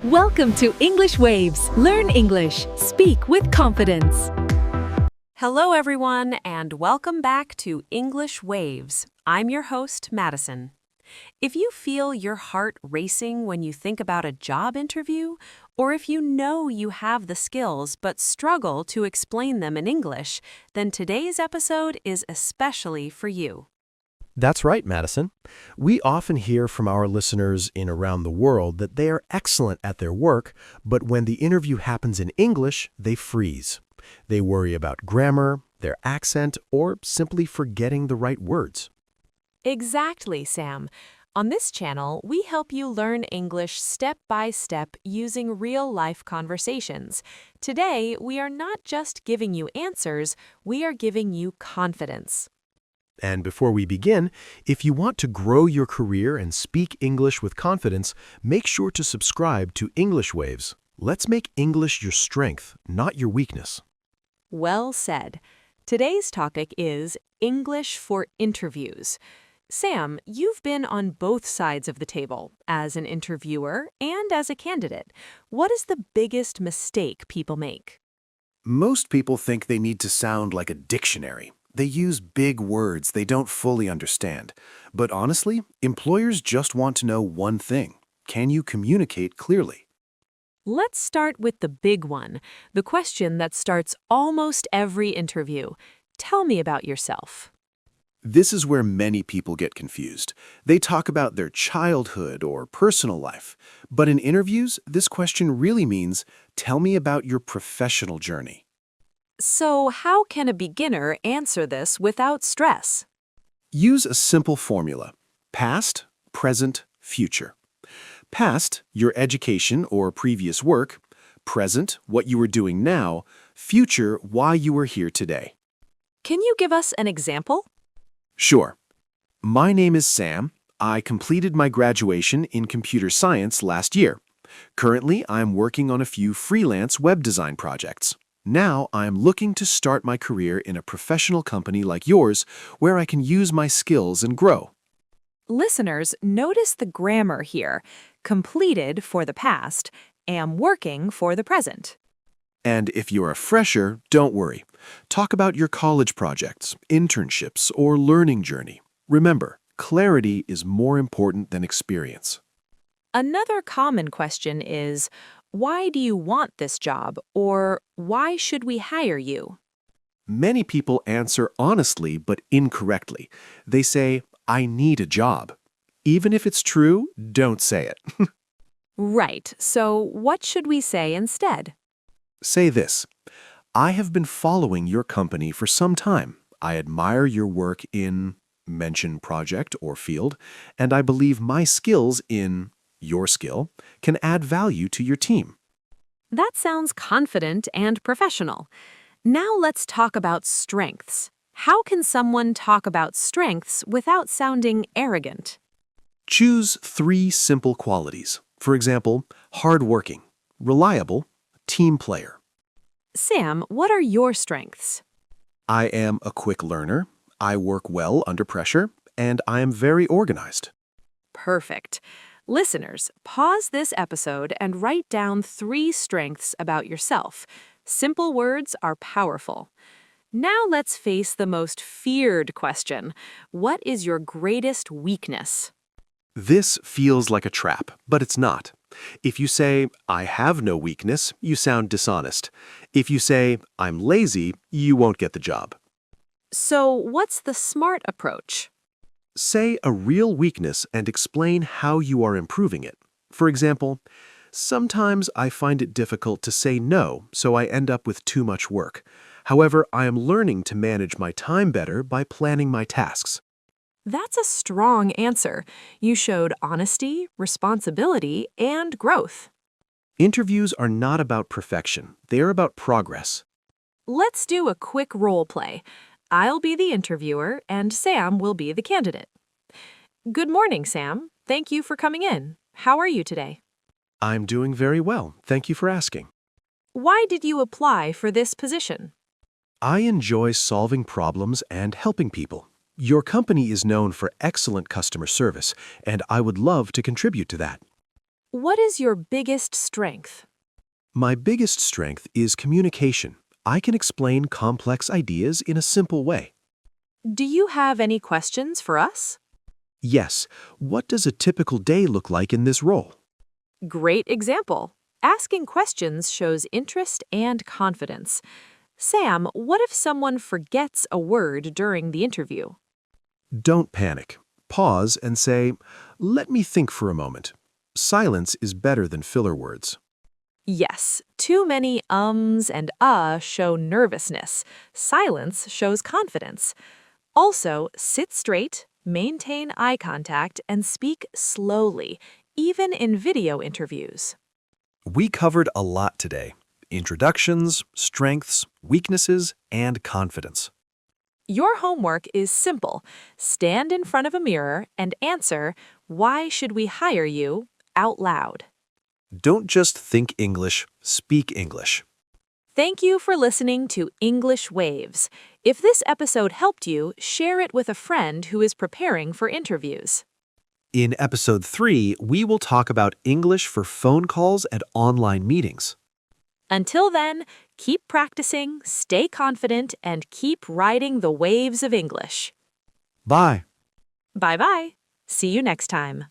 Welcome to English Waves. Learn English. Speak with confidence. Hello, everyone, and welcome back to English Waves. I'm your host, Madison. If you feel your heart racing when you think about a job interview, or if you know you have the skills but struggle to explain them in English, then today's episode is especially for you. That's right, Madison. We often hear from our listeners in around the world that they are excellent at their work, but when the interview happens in English, they freeze. They worry about grammar, their accent, or simply forgetting the right words. Exactly, Sam. On this channel, we help you learn English step by step using real-life conversations. Today, we are not just giving you answers, we are giving you confidence. And before we begin, if you want to grow your career and speak English with confidence, make sure to subscribe to English Waves. Let's make English your strength, not your weakness. Well said. Today's topic is English for interviews. Sam, you've been on both sides of the table, as an interviewer and as a candidate. What is the biggest mistake people make? Most people think they need to sound like a dictionary. They use big words they don't fully understand. But honestly, employers just want to know one thing. Can you communicate clearly? Let's start with the big one, the question that starts almost every interview. Tell me about yourself. This is where many people get confused. They talk about their childhood or personal life. But in interviews, this question really means, tell me about your professional journey. So how can a beginner answer this without stress? Use a simple formula: past, present, future. Past, your education or previous work. Present, what you are doing now. Future, why you are here today. Can you give us an example? Sure. My name is Sam. I completed my graduation in computer science last year. Currently, I'm working on a few freelance web design projects. Now, I'm looking to start my career in a professional company like yours, where I can use my skills and grow. Listeners, notice the grammar here. Completed for the past, am working for the present. And if you're a fresher, don't worry. Talk about your college projects, internships, or learning journey. Remember, clarity is more important than experience. Another common question is, why do you want this job? Or why should we hire you? Many people answer honestly but incorrectly. They say, I need a job. Even if it's true, don't say it. Right, so what should we say instead? Say this: I have been following your company for some time. I admire your work in mention project or field, and I believe my skills in your skill can add value to your team. That sounds confident and professional. Now let's talk about strengths. How can someone talk about strengths without sounding arrogant? Choose 3 simple qualities. For example, hardworking, reliable, team player. Sam, what are your strengths? I am a quick learner, I work well under pressure, and I am very organized. Perfect. Listeners, pause this episode and write down 3 strengths about yourself. Simple words are powerful. Now let's face the most feared question. What is your greatest weakness? This feels like a trap, but it's not. If you say, I have no weakness, you sound dishonest. If you say, I'm lazy, you won't get the job. So what's the smart approach? Say a real weakness and explain how you are improving it. For example, sometimes I find it difficult to say no, so I end up with too much work. However, I am learning to manage my time better by planning my tasks. That's a strong answer. You showed honesty, responsibility, and growth. Interviews are not about perfection. They are about progress. Let's do a quick role play. I'll be the interviewer, and Sam will be the candidate. Good morning, Sam. Thank you for coming in. How are you today? I'm doing very well. Thank you for asking. Why did you apply for this position? I enjoy solving problems and helping people. Your company is known for excellent customer service, and I would love to contribute to that. What is your biggest strength? My biggest strength is communication. I can explain complex ideas in a simple way. Do you have any questions for us? Yes, what does a typical day look like in this role? Great example. Asking questions shows interest and confidence. Sam, what if someone forgets a word during the interview? Don't panic. Pause and say, "Let me think for a moment." Silence is better than filler words. Yes, too many ums and show nervousness. Silence shows confidence. Also, sit straight, maintain eye contact, and speak slowly, even in video interviews. We covered a lot today: introductions, strengths, weaknesses, and confidence. Your homework is simple. Stand in front of a mirror and answer, "Why should we hire you?" out loud. Don't just think English, speak English. Thank you for listening to English Waves. If this episode helped you, share it with a friend who is preparing for interviews. In episode 3, we will talk about English for phone calls and online meetings. Until then, keep practicing, stay confident, and keep riding the waves of English. Bye. Bye-bye. See you next time.